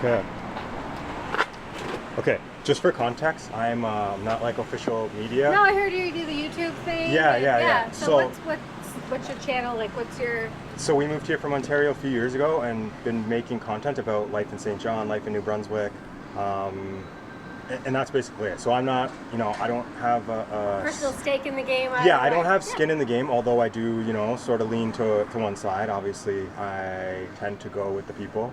Okay. Okay, just for context, I'm not like official media. No, I heard you do the YouTube thing. Yeah. So what's your channel? Like, what's your... So we moved here from Ontario a few years ago and been making content about life in St. John, life in New Brunswick, and that's basically it. So I'm not, I don't have a personal stake in the game. I don't have skin in the game, although I do, sort of lean to one side. Obviously, I tend to go with the people.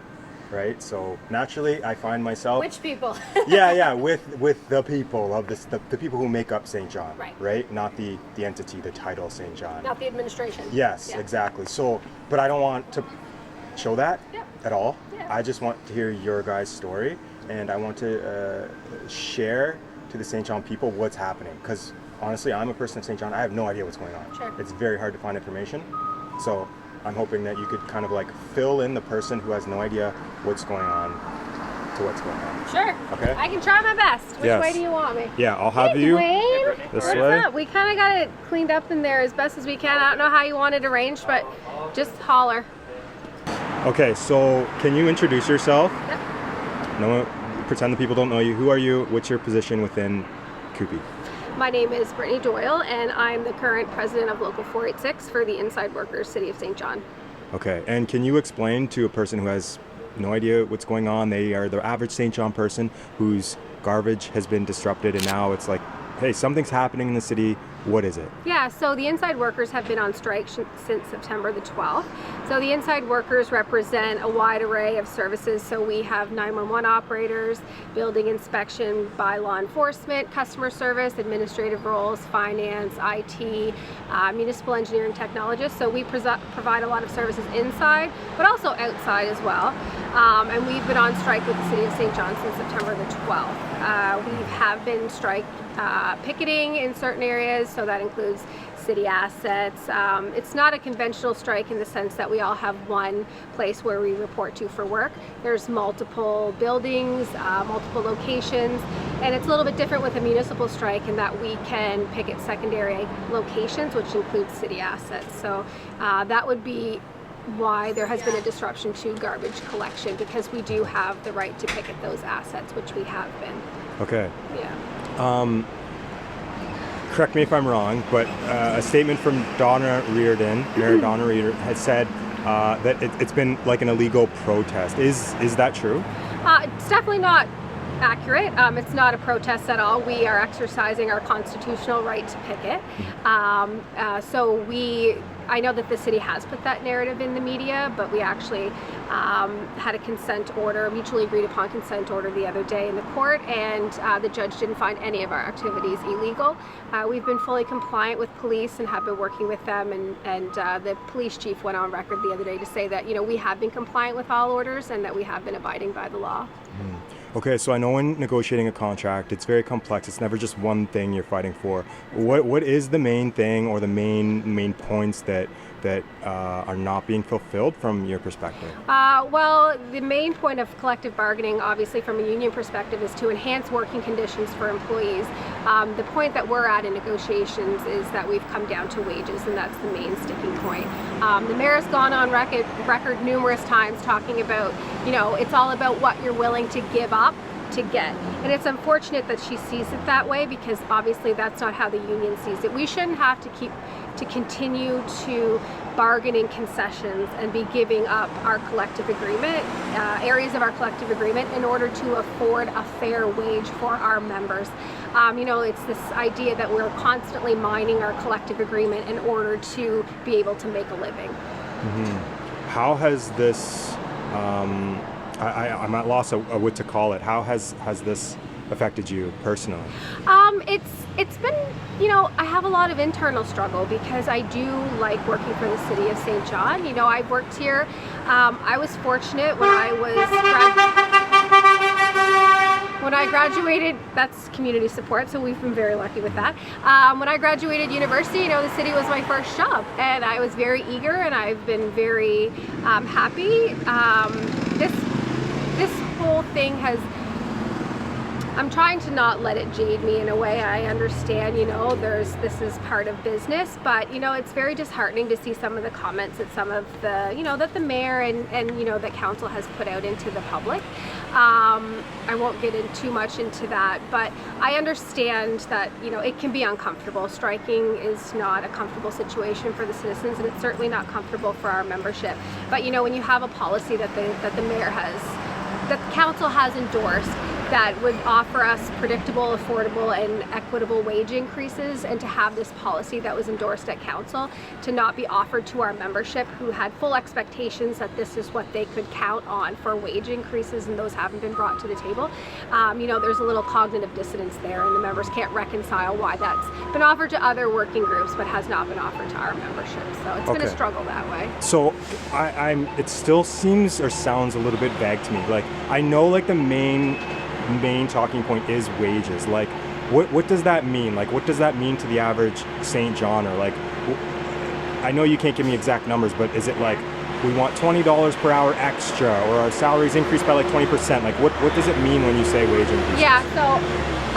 Right, so naturally I find myself. Which people? with the people of this, the people who make up St. John. Right, not the entity, the title St. John. Not the administration. Yes, exactly. So, but I don't want to show that at all. Yeah. I just want to hear your guys' story, and I want to share to the St. John people what's happening. Because honestly, I'm a person in St. John. I have no idea what's going on. Sure. It's very hard to find information. So I'm hoping that you could kind of like fill in the person who has no idea what's going on to what's going on. Sure. Okay. I can try my best. Which way do you want me? Yeah, I'll have you Dwayne. this What's way. up? We kind of got it cleaned up in there as best as we can. I don't know how you want it arranged, but just holler. Okay, so can you introduce yourself? Yep. No, pretend the people don't know you. Who are you? What's your position within CUPE? My name is Brittany Doyle, and I'm the current president of Local 486 for the Inside Workers City of St. John. Okay, and can you explain to a person who has no idea what's going on, they are the average St. John person whose garbage has been disrupted and now it's like, hey, something's happening in the city, what is it? Yeah, so the Inside Workers have been on strike since September the 12th. So the Inside Workers represent a wide array of services. So we have 911 operators, building inspection by law enforcement, customer service, administrative roles, finance, IT, municipal engineering technologists. So we provide a lot of services inside, but also outside as well. And we've been on strike with the City of St. John since September the 12th. We have been picketing in certain areas, so that includes city assets. It's not a conventional strike in the sense that we all have one place where we report to for work. There's multiple buildings, multiple locations, and it's a little bit different with a municipal strike in that we can picket secondary locations, which includes city assets. So that would be why there has been a disruption to garbage collection, because we do have the right to picket those assets, which we have been. Okay. Yeah. Correct me if I'm wrong, but a statement from Mayor Donna Reardon had said that it's been like an illegal protest. Is that true? It's definitely not accurate. It's not a protest at all. We are exercising our constitutional right to picket. I know that the city has put that narrative in the media, but we actually had a consent order, a mutually agreed upon consent order the other day in the court, and the judge didn't find any of our activities illegal. We've been fully compliant with police and have been working with them, and the police chief went on record the other day to say that we have been compliant with all orders and that we have been abiding by the law. Okay, so I know when negotiating a contract, it's very complex. It's never just one thing you're fighting for. What is the main thing or the main points that are not being fulfilled from your perspective? Well, the main point of collective bargaining, obviously from a union perspective, is to enhance working conditions for employees. The point that we're at in negotiations is that we've come down to wages, and that's the main sticking point. The mayor has gone on record numerous times talking about, it's all about what you're willing to give up to get. And it's unfortunate that she sees it that way, because obviously that's not how the union sees it. We shouldn't have to continue to bargain in concessions and be giving up our collective agreement, areas of our collective agreement, in order to afford a fair wage for our members. It's this idea that we're constantly mining our collective agreement in order to be able to make a living. How has this, I'm at loss of what to call it, how has this affected you personally? It's been, I have a lot of internal struggle, because I do like working for the City of St. John. I've worked here. I was fortunate when I graduated, that's community support, so we've been very lucky with that. When I graduated university, the city was my first job, and I was very eager, and I've been very happy. This whole thing I'm trying to not let it jade me in a way. I understand, this is part of business, but it's very disheartening to see some of the comments that some of the, that the mayor and that council has put out into the public. I won't get in too much into that, but I understand that, you know, it can be uncomfortable. Striking is not a comfortable situation for the citizens, and it's certainly not comfortable for our membership. But, you know, when you have a policy that the mayor has, that the council has endorsed, that would offer us predictable, affordable, and equitable wage increases, and to have this policy that was endorsed at council to not be offered to our membership, who had full expectations that this is what they could count on for wage increases, and those haven't been brought to the table. You know, there's a little cognitive dissonance there, and the members can't reconcile why that's been offered to other working groups but has not been offered to our membership. So it's been a struggle that way. So it still seems or sounds a little bit vague to me. Like, I know like the main talking point is wages. Like, what does that mean? Like, what does that mean to the average St. John? Or like, I know you can't give me exact numbers, but is it like we want $20 per hour extra, or our salaries increased by like 20%? Like, what does it mean when you say wage increase? Yeah, so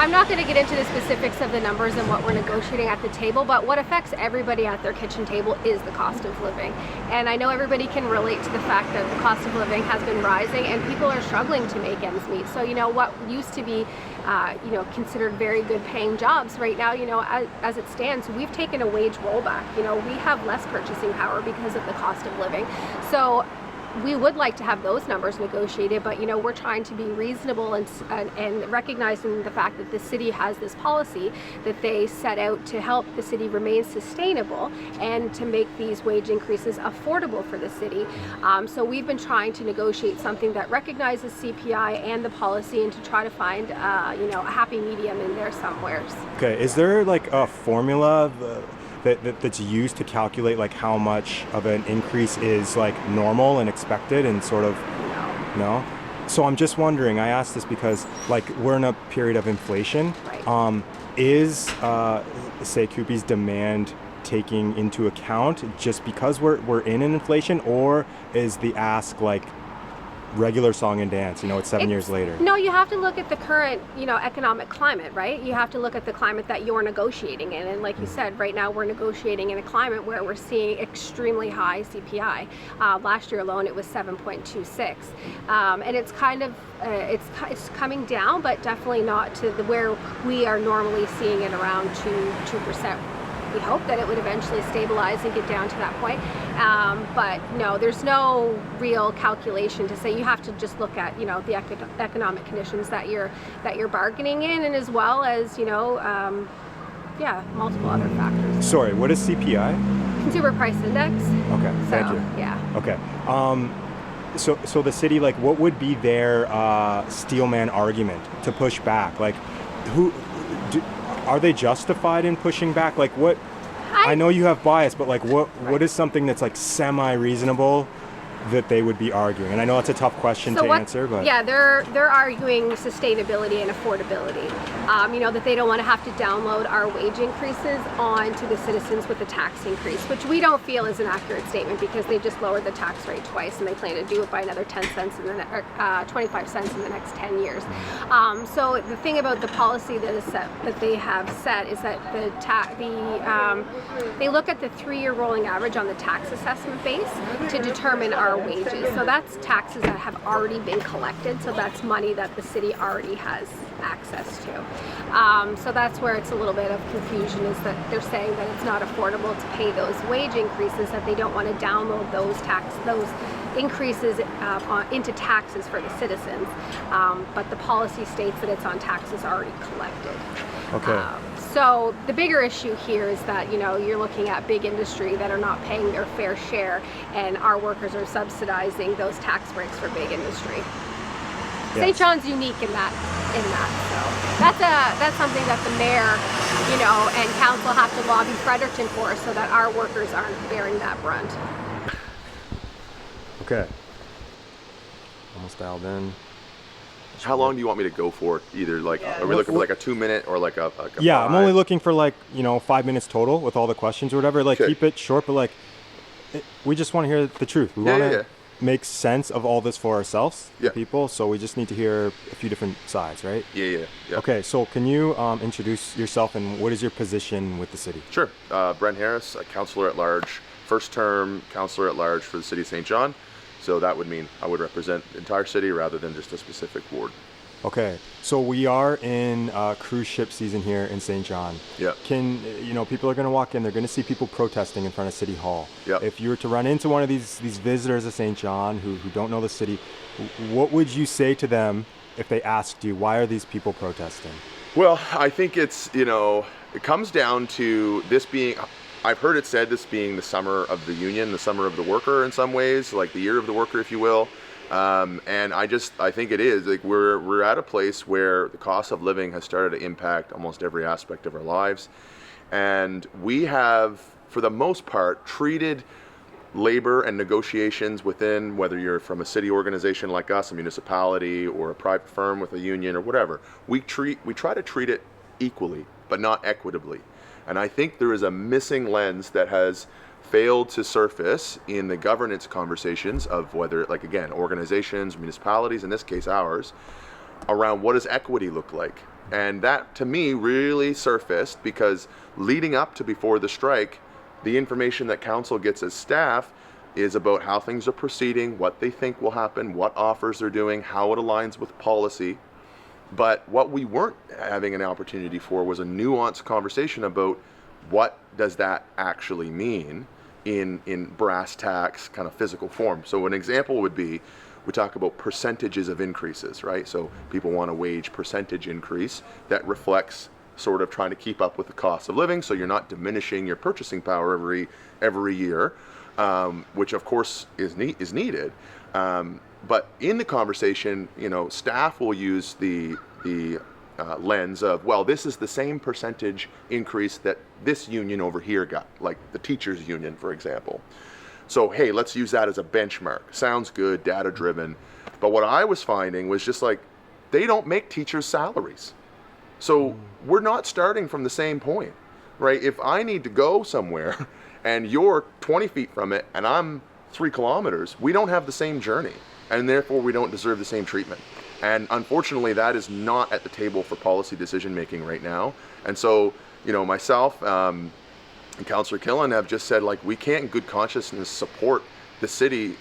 I'm not going to get into the specifics of the numbers and what we're negotiating at the table, but what affects everybody at their kitchen table is the cost of living. And I know everybody can relate to the fact that the cost of living has been rising and people are struggling to make ends meet. So, you know, what used to be, you know, considered very good paying jobs right now, you know, as it stands, we've taken a wage rollback. You know, we have less purchasing power because of the cost of living. So we would like to have those numbers negotiated, but, you know, we're trying to be reasonable and recognizing the fact that the city has this policy that they set out to help the city remain sustainable and to make these wage increases affordable for the city. So we've been trying to negotiate something that recognizes CPI and the policy, and to try to find, you know, a happy medium in there somewhere. Okay, is there like a formula that's used to calculate like how much of an increase is like normal and expected and sort of no? So I'm just wondering, I asked this because like we're in a period of inflation. Right. Is say CUPE's demand taking into account just because we're in an inflation, or is the ask like regular song and dance, you know, it's 7 years later? No, you have to look at the current, you know, economic climate, right? You have to look at the climate that you're negotiating in. And like you said, right now we're negotiating in a climate where we're seeing extremely high CPI. Last year alone, it was 7.26. And it's kind of, it's coming down, but definitely not to where we are normally seeing it around 2%. We hope that it would eventually stabilize and get down to that point. But no, there's no real calculation to say. You have to just look at, you know, the economic conditions that you're bargaining in, and as well as, you know, yeah, multiple other factors. Sorry, what is CPI? Consumer Price Index. Okay, So, thank you. Yeah. Okay. So the city, like, what would be their steelman argument to push back? Like, are they justified in pushing back? Like, what? I know you have bias, but like, what is something that's like semi-reasonable that they would be arguing? And I know it's a tough question to answer, but yeah, they're arguing sustainability and affordability. You know, that they don't want to have to download our wage increases onto the citizens with a tax increase, which we don't feel is an accurate statement, because they just lowered the tax rate twice, and they plan to do it by another 10 cents in the 25 cents in the next 10 years. So the thing about the policy that they have set is that they look at the 3-year rolling average on the tax assessment base to determine our wages. So that's taxes that have already been collected. So that's money that the city already has access to. So that's where it's a little bit of confusion, is that they're saying that it's not affordable to pay those wage increases, that they don't want to download those increases into taxes for the citizens. But the policy states that it's on taxes already collected. okay. So the bigger issue here is that, you know, you're looking at big industry that are not paying their fair share, and our workers are subsidizing those tax breaks for big industry. Yes. St. John's unique in that. So that's something that the mayor, you know, and council have to lobby Fredericton for, so that our workers aren't bearing that brunt. Okay. Almost dialed in. How long do you want me to go for? Either like, are we looking for like a 2-minute or like a yeah, 5? I'm only looking for like, you know, 5 minutes total with all the questions or whatever. Like, keep it short, but like, we just want to hear the truth. We want to make sense of all this for ourselves, people. So we just need to hear a few different sides, right? Yeah. Okay, so can you introduce yourself, and what is your position with the city? Sure. Brent Harris, a councillor at large, first term councillor at large for the city of St. John. So that would mean I would represent the entire city rather than just a specific ward. Okay, so we are in cruise ship season here in St. John. Yeah. People are going to walk in, they're going to see people protesting in front of City Hall. Yeah. If you were to run into one of these visitors of St. John who don't know the city, what would you say to them if they asked you, why are these people protesting? Well, I think it's, it comes down to this being, I've heard it said this being the summer of the union, the summer of the worker in some ways, like the year of the worker, if you will. And I think it is, like we're at a place where the cost of living has started to impact almost every aspect of our lives. And we have, for the most part, treated labor and negotiations within, whether you're from a city organization like us, a municipality, or a private firm with a union or whatever, we try to treat it equally, but not equitably. And I think there is a missing lens that has failed to surface in the governance conversations of whether, like, again, organizations, municipalities, in this case ours, around what does equity look like. And that, to me, really surfaced because leading up to before the strike, the information that council gets as staff is about how things are proceeding, what they think will happen, what offers they're doing, how it aligns with policy. But what we weren't having an opportunity for was a nuanced conversation about what does that actually mean in brass tacks kind of physical form. So an example would be, we talk about percentages of increases, right? So people want a wage percentage increase that reflects sort of trying to keep up with the cost of living, so you're not diminishing your purchasing power every year, which of course is needed. But in the conversation, staff will use the lens of, well, this is the same percentage increase that this union over here got, like the teachers union, for example. So, hey, let's use that as a benchmark. Sounds good, data driven. But what I was finding was just like, they don't make teachers' salaries. So we're not starting from the same point, right? If I need to go somewhere and you're 20 feet from it and I'm 3 kilometers, we don't have the same journey, and therefore we don't deserve the same treatment. And unfortunately, that is not at the table for policy decision making right now. And so, myself and Councillor Killing have just said, like, we can't in good consciousness support the city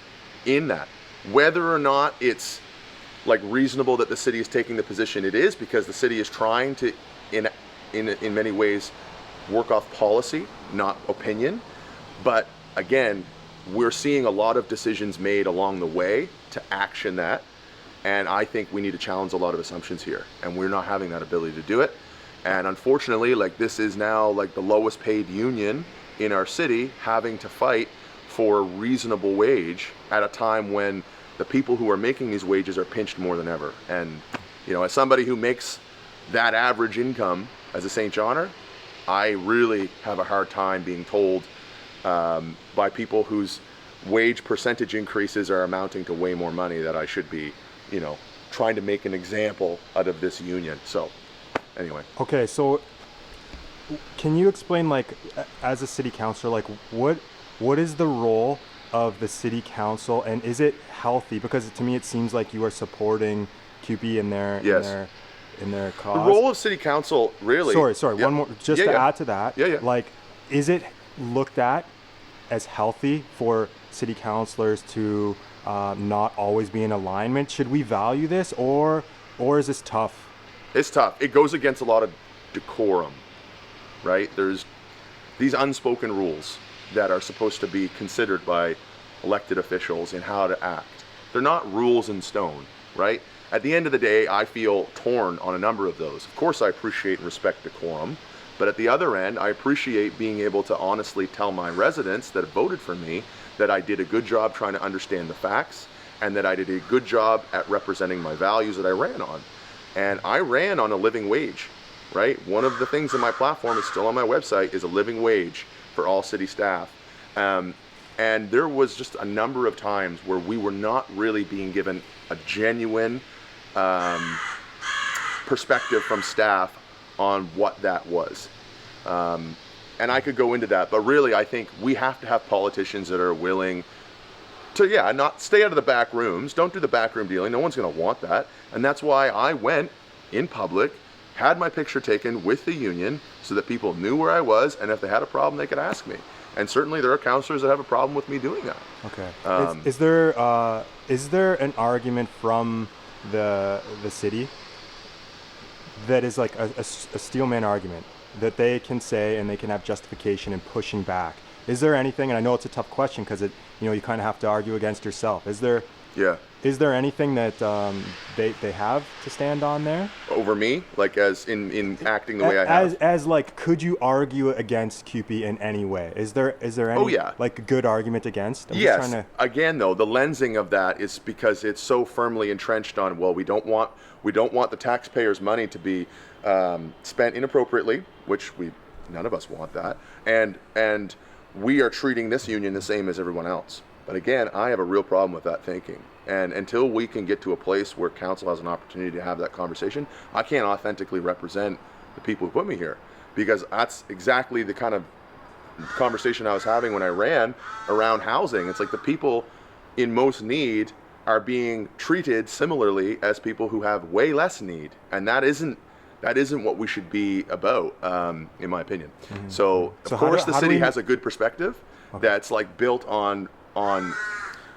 in that. Whether or not it's like reasonable that the city is taking the position it is, because the city is trying to, in many ways, work off policy, not opinion. But again, we're seeing a lot of decisions made along the way to action that. And I think we need to challenge a lot of assumptions here, and we're not having that ability to do it. And unfortunately, like, this is now like the lowest paid union in our city having to fight for a reasonable wage at a time when the people who are making these wages are pinched more than ever. And, as somebody who makes that average income as a St. Johnner, I really have a hard time being told by people whose wage percentage increases are amounting to way more money that I should be, trying to make an example out of this union. So anyway. Okay, so can you explain, like, as a city councilor, like, what is the role of the city council, and is it healthy? Because to me it seems like you are supporting CUPE in their Yes. in their cause. The role of city council, really. Sorry, Yep. one more just to add to that. Yeah. Like, is it looked at as healthy for city councilors to not always be in alignment? Should we value this, or is this tough? It's tough. It goes against a lot of decorum, right? There's these unspoken rules that are supposed to be considered by elected officials in how to act. They're not rules in stone, right? At the end of the day, I feel torn on a number of those. Of course, I appreciate and respect decorum, but at the other end, I appreciate being able to honestly tell my residents that have voted for me that I did a good job trying to understand the facts, and that I did a good job at representing my values that I ran on. And I ran on a living wage, right? One of the things in my platform is still on my website is a living wage for all city staff. And there was just a number of times where we were not really being given a genuine perspective from staff on what that was. And I could go into that, but really I think we have to have politicians that are willing to, not stay out of the back rooms. Don't do the backroom dealing. No one's going to want that. And that's why I went in public, had my picture taken with the union so that people knew where I was, and if they had a problem, they could ask me. And certainly there are councillors that have a problem with me doing that. Okay. Is there an argument from the city that is like a steelman argument that they can say and they can have justification in pushing back? Is there anything, and I know it's a tough question because you kind of have to argue against yourself. Is there anything that they have to stand on there? Over me? Like as in acting the way I have? As like, could you argue against CUPE in any way? Is there any like good argument against? Yes. Again, though, the lensing of that is because it's so firmly entrenched on, well, we don't want the taxpayers' money to be spent inappropriately, which none of us want that, and we are treating this union the same as everyone else. But again, I have a real problem with that thinking. And until we can get to a place where council has an opportunity to have that conversation, I can't authentically represent the people who put me here, because that's exactly the kind of conversation I was having when I ran around housing. It's like the people in most need are being treated similarly as people who have way less need, and that isn't what we should be about, in my opinion. Mm-hmm. So of course the city has a good perspective that's like built on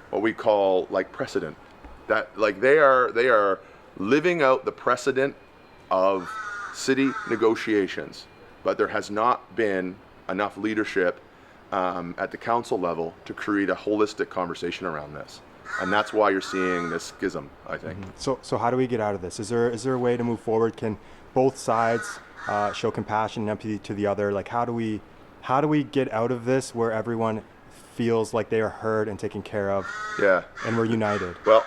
what we call like precedent. That like they are living out the precedent of city negotiations, but there has not been enough leadership at the council level to create a holistic conversation around this. And that's why you're seeing this schism, I think. Mm-hmm. So how do we get out of this? Is there a way to move forward? Can both sides show compassion and empathy to the other? Like how do we get out of this where everyone feels like they are heard and taken care of? Yeah. And we're united? Well,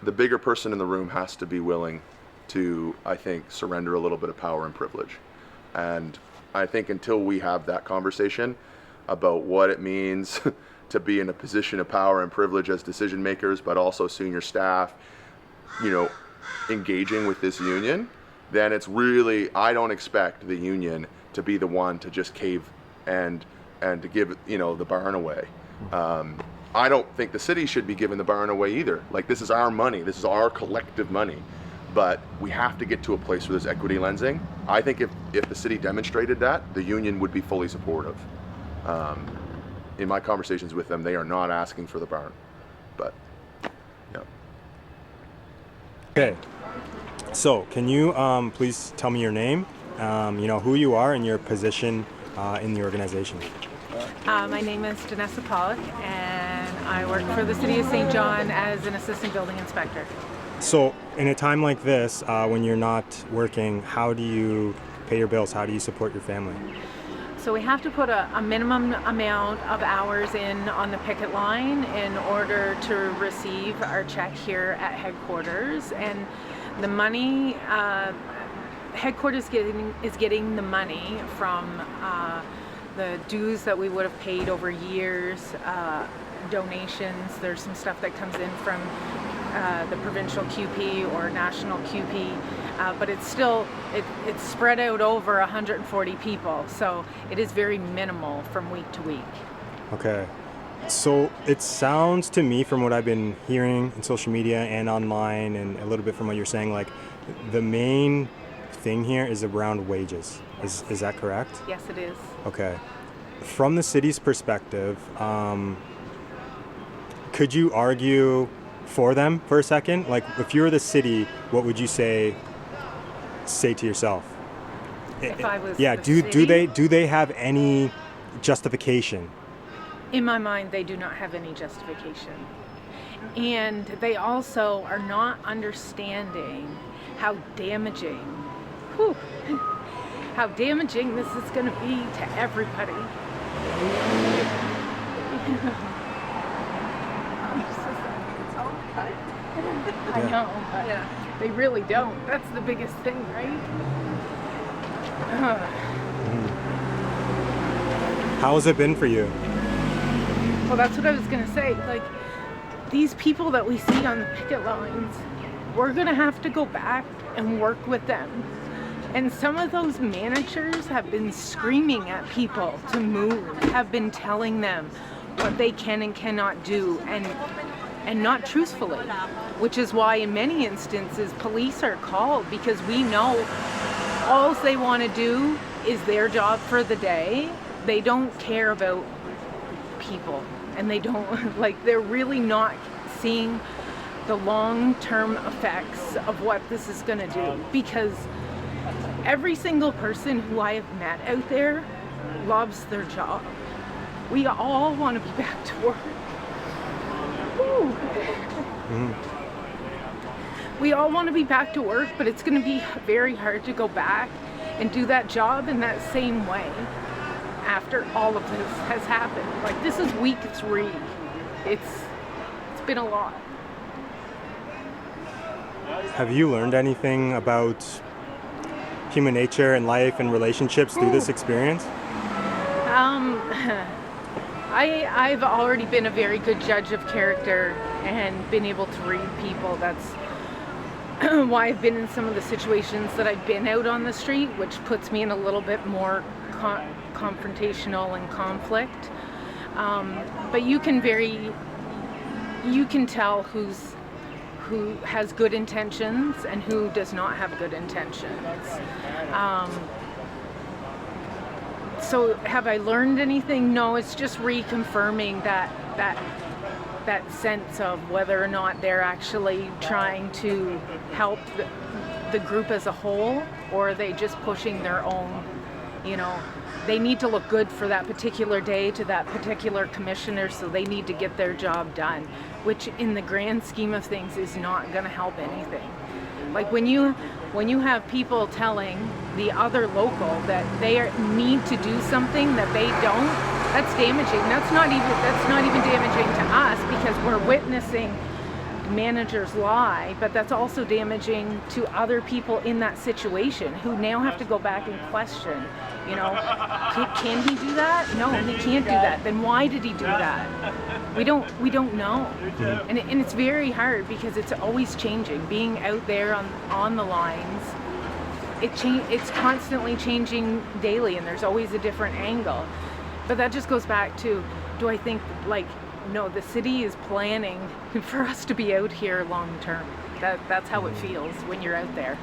the bigger person in the room has to be willing to, I think, surrender a little bit of power and privilege. And I think until we have that conversation about what it means to be in a position of power and privilege as decision makers, but also senior staff, engaging with this union, then it's really, I don't expect the union to be the one to just cave and to give, the barn away. I don't think the city should be giving the barn away either. Like, this is our money, this is our collective money, but we have to get to a place where there's equity lensing. I think if the city demonstrated that, the union would be fully supportive. In my conversations with them, they are not asking for the barn, but yeah. Okay, so can you please tell me your name, who you are and your position in the organization? My name is Vanessa Pollock, and I work for the City of St. John as an assistant building inspector. So in a time like this, when you're not working, how do you pay your bills? How do you support your family? So we have to put a minimum amount of hours in on the picket line in order to receive our check here at headquarters. And the money, headquarters is getting the money from the dues that we would have paid over years, donations. There's some stuff that comes in from the provincial CUPE or national CUPE, but it's still, it's spread out over 140 people, so it is very minimal from week to week. Okay, so it sounds to me from what I've been hearing in social media and online and a little bit from what you're saying, like the main thing here is around wages. Is that correct? Yes, it is. Okay. From the city's perspective, could you argue for them for a second? Like, if you were the city, what would you say to yourself? If I was yeah, the city? do they have any justification? In my mind, they do not have any justification. And they also are not understanding how damaging, how damaging this is going to be to everybody. I know, but they really don't. That's the biggest thing, right? How has it been for you? Well, that's what I was going to say. Like, these people that we see on the picket lines, we're going to have to go back and work with them. And some of those managers have been screaming at people to move, have been telling them what they can and cannot do, and not truthfully, which is why in many instances police are called, because we know all they want to do is their job for the day. They don't care about people, and they don't like, they're really not seeing the long-term effects of what this is going to do, because every single person who I have met out there loves their job. We all want to be back to work. Woo. We all want to be back to work, but it's going to be very hard to go back and do that job in that same way after all of this has happened. Like, this is week 3. It's been a lot. Have you learned anything about human nature and life and relationships through this experience? I've already been a very good judge of character and been able to read people. That's why I've been in some of the situations that I've been out on the street, which puts me in a little bit more confrontational and conflict. But you can tell who has good intentions and who does not have good intentions. So have I learned anything? No, it's just reconfirming that sense of whether or not they're actually trying to help the group as a whole, or are they just pushing their own, they need to look good for that particular day to that particular commissioner, so they need to get their job done, which in the grand scheme of things is not going to help anything. Like when you have people telling the other local that they need to do something that they don't, that's damaging. That's not even damaging to us, because we're witnessing managers lie, but that's also damaging to other people in that situation who now have to go back and question, can he do that? No, he can't do that. Then why did he do that? We don't know. And it's very hard because it's always changing. Being out there on the lines, it's constantly changing daily, and there's always a different angle. But that just goes back to, do I think, no, the city is planning for us to be out here long term. That's how it feels when you're out there.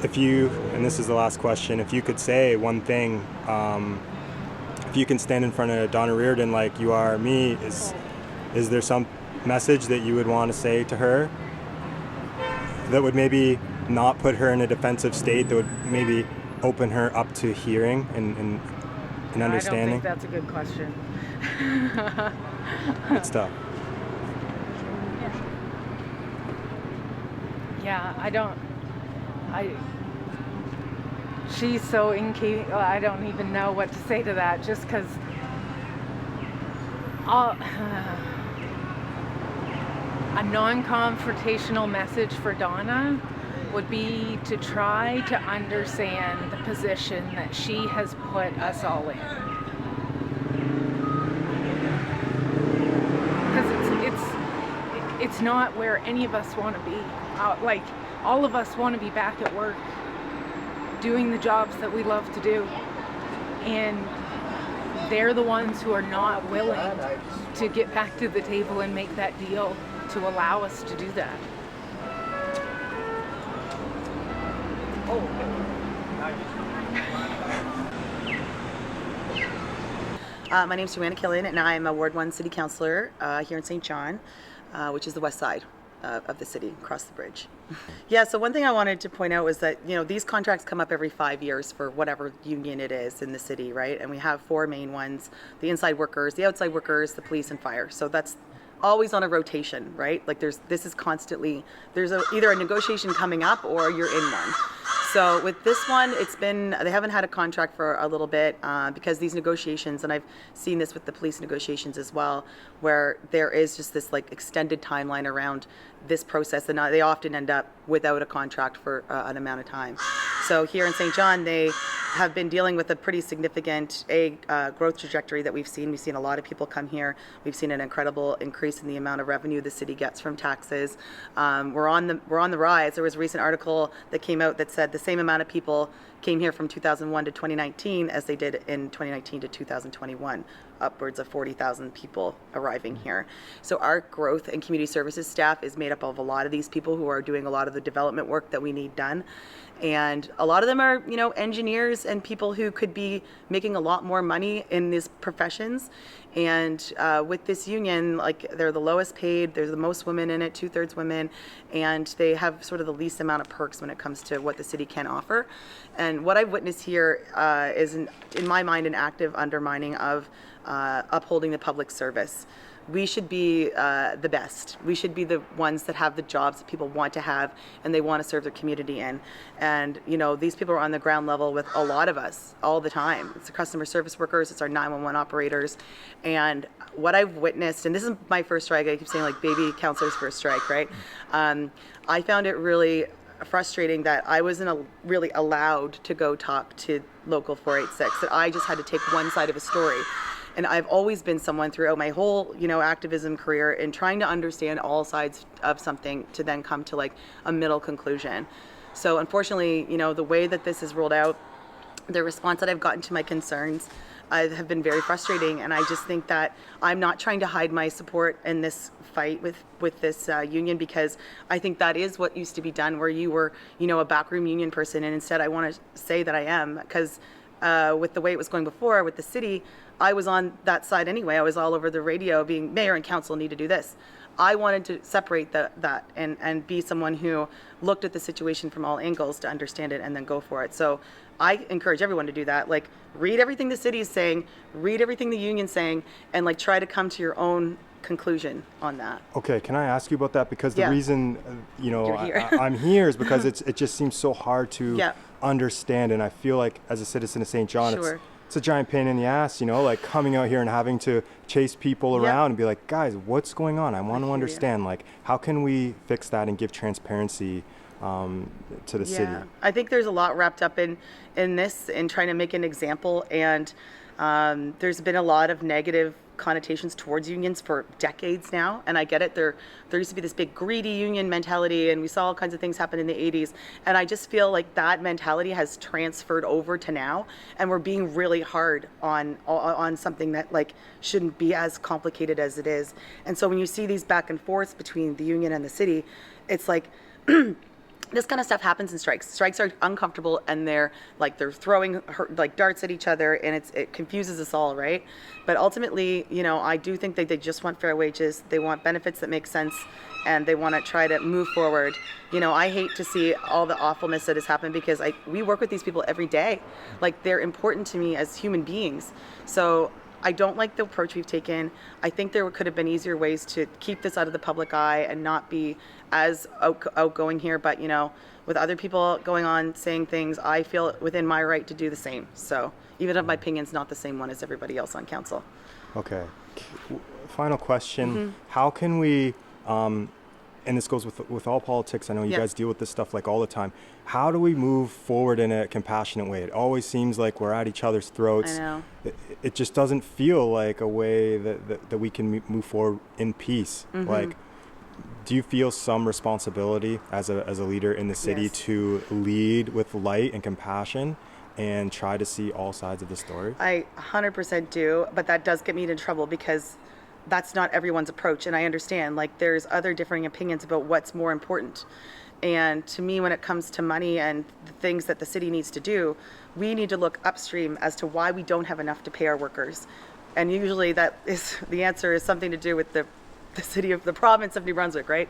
If you, and this is the last question, if you could say one thing, if you can stand in front of Donna Reardon like you are me, is there some message that you would want to say to her that would maybe not put her in a defensive state, that would maybe open her up to hearing and understanding? I don't think that's a good question. Good stuff. Yeah, she's so incapable. I don't even know what to say to that, just because a non-confrontational message for Donna would be to try to understand the position that she has put us all in. Because it's not where any of us want to be. All of us want to be back at work, doing the jobs that we love to do. And they're the ones who are not willing to get back to the table and make that deal to allow us to do that. My name is Joanna Killing, and I'm a Ward 1 City Councillor here in St. John, which is the west side of the city, across the bridge. Yeah, so one thing I wanted to point out was that, these contracts come up every 5 years for whatever union it is in the city, right? And we have 4 main ones: the inside workers, the outside workers, the police, and fire. So that's always on a rotation, right? Like there's either a negotiation coming up or you're in one. So with this one, they haven't had a contract for a little bit because these negotiations, and I've seen this with the police negotiations as well, where there is just this extended timeline around this process, and they often end up without a contract for an amount of time. So here in St. John, they have been dealing with a pretty significant growth trajectory that we've seen. We've seen a lot of people come here. We've seen an incredible increase in the amount of revenue the city gets from taxes. We're on the rise. There was a recent article that came out that said the same amount of people came here from 2001 to 2019 as they did in 2019 to 2021. upwards of 40,000 people arriving here. So our growth and community services staff is made up of a lot of these people who are doing a lot of the development work that we need done. And a lot of them are, engineers and people who could be making a lot more money in these professions. And with this union, like, they're the lowest paid, there's the most women in it, 2/3 women, and they have sort of the least amount of perks when it comes to what the city can offer. And what I've witnessed here is, in my mind, an active undermining of upholding the public service. We should be the best. We should be the ones that have the jobs that people want to have and they want to serve their community in. And, these people are on the ground level with a lot of us all the time. It's the customer service workers, it's our 911 operators. And what I've witnessed, and this is my first strike, I keep saying like baby counselor's first strike, right? I found it really frustrating that I wasn't really allowed to go talk to Local 486, that I just had to take one side of a story. And I've always been someone throughout my whole, activism career in trying to understand all sides of something to then come to like a middle conclusion. So unfortunately, the way that this is rolled out, the response that I've gotten to my concerns have been very frustrating. And I just think that I'm not trying to hide my support in this fight with this union, because I think that is what used to be done, where you were, a backroom union person. And instead I want to say that I am, because with the way it was going before with the city, I was on that side anyway. I was all over the radio being mayor and council need to do this. I wanted to separate that and be someone who looked at the situation from all angles to understand it and then go for it. So I encourage everyone to do that. Like, read everything the city is saying, read everything the union's saying, and like try to come to your own conclusion on that. Okay, can I ask you about that? Because the Yeah. reason, You're here. I'm here is because it just seems so hard to Yeah. understand. And I feel like as a citizen of St. John, Sure. it's a giant pain in the ass, like coming out here and having to chase people Yeah. around and be like, guys, what's going on? I want hear to you. understand, like, how can we fix that and give transparency to the city? I think there's a lot wrapped up in this, in trying to make an example, and there's been a lot of negative connotations towards unions for decades now, and I get it. There used to be this big greedy union mentality, and we saw all kinds of things happen in the 80s, and I just feel like that mentality has transferred over to now, and we're being really hard on something that like shouldn't be as complicated as it is. And so when you see these back and forths between the union and the city, it's like this kind of stuff happens in strikes. Strikes are uncomfortable, and they're throwing like darts at each other, and it confuses us all, right? But ultimately, I do think that they just want fair wages. They want benefits that make sense, and they want to try to move forward. I hate to see all the awfulness that has happened, because we work with these people every day. Like, they're important to me as human beings. So I don't like the approach we've taken. I think there could have been easier ways to keep this out of the public eye and not be as outgoing here. But, with other people going on saying things, I feel within my right to do the same. So even if my opinion's not the same one as everybody else on council. Okay. Final question. How can we, and this goes with all politics, I know you guys deal with this stuff like all the time. How do we move forward in a compassionate way? It always seems like we're at each other's throats. I know. It just doesn't feel like a way that we can move forward in peace. Like, do you feel some responsibility as a leader in the city Yes. to lead with light and compassion and try to see all sides of the story? I 100% do, but that does get me into trouble, because that's not everyone's approach. And I understand, like, there's other differing opinions about what's more important. And to me, when it comes to money and the things that the city needs to do, we need to look upstream as to why we don't have enough to pay our workers. And usually the answer is something to do with the city of the province of New Brunswick, right?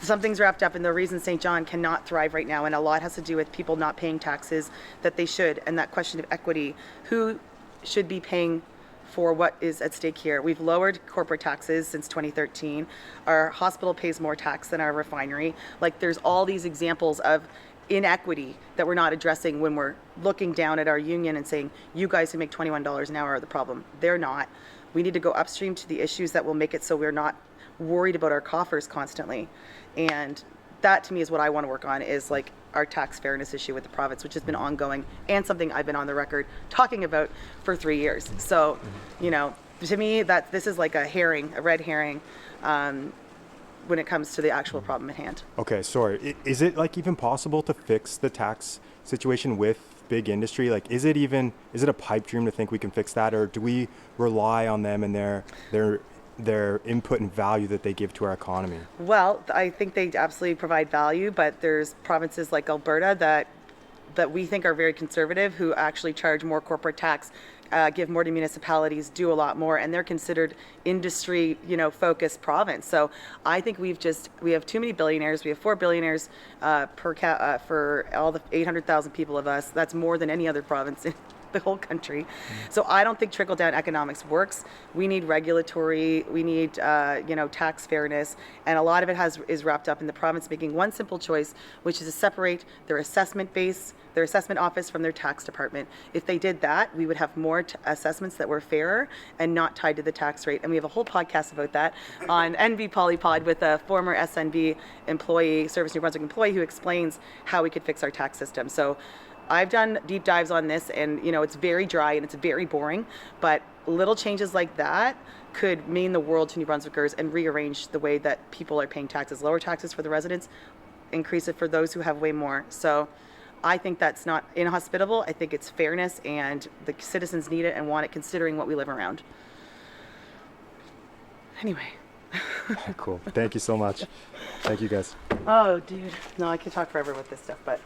Something's wrapped up in the reason St. John cannot thrive right now, and a lot has to do with people not paying taxes that they should, and that question of equity. Who should be paying for what is at stake here? We've lowered corporate taxes since 2013. Our hospital pays more tax than our refinery. Like, there's all these examples of inequity that we're not addressing when we're looking down at our union and saying, you guys who make $21 an hour are the problem. They're not. We need to go upstream to the issues that will make it so we're not worried about our coffers constantly. And that, to me, is what I want to work on, is like our tax fairness issue with the province, which has been ongoing and something I've been on the record talking about for 3 years. So, to me, that this is like a red herring, when it comes to the actual problem at hand. Okay, sorry. Is it like even possible to fix the tax situation with big industry, like, is it a pipe dream to think we can fix that, or do we rely on them and their input and value that they give to our economy? Well, I think they absolutely provide value, but there's provinces like Alberta that we think are very conservative, who actually charge more corporate tax, give more to municipalities, do a lot more, and they're considered industry, focused province. So I think we have too many billionaires. We have 4 billionaires for all the 800,000 people of us. That's more than any other province in the whole country. So I don't think trickle-down economics works. We need regulatory, we need tax fairness, and a lot of it is wrapped up in the province making one simple choice, which is to separate their assessment base, their assessment office, from their tax department. If they did that, we would have more assessments that were fairer and not tied to the tax rate. And we have a whole podcast about that on NB Polypod with a former SNB employee, Service New Brunswick employee, who explains how we could fix our tax system. So I've done deep dives on this, and it's very dry and it's very boring, but little changes like that could mean the world to New Brunswickers and rearrange the way that people are paying taxes. Lower taxes for the residents, increase it for those who have way more. So I think that's not inhospitable. I think it's fairness, and the citizens need it and want it, considering what we live around. Anyway. Cool. Thank you so much. Thank you, guys. Oh, dude. No, I could talk forever with this stuff, but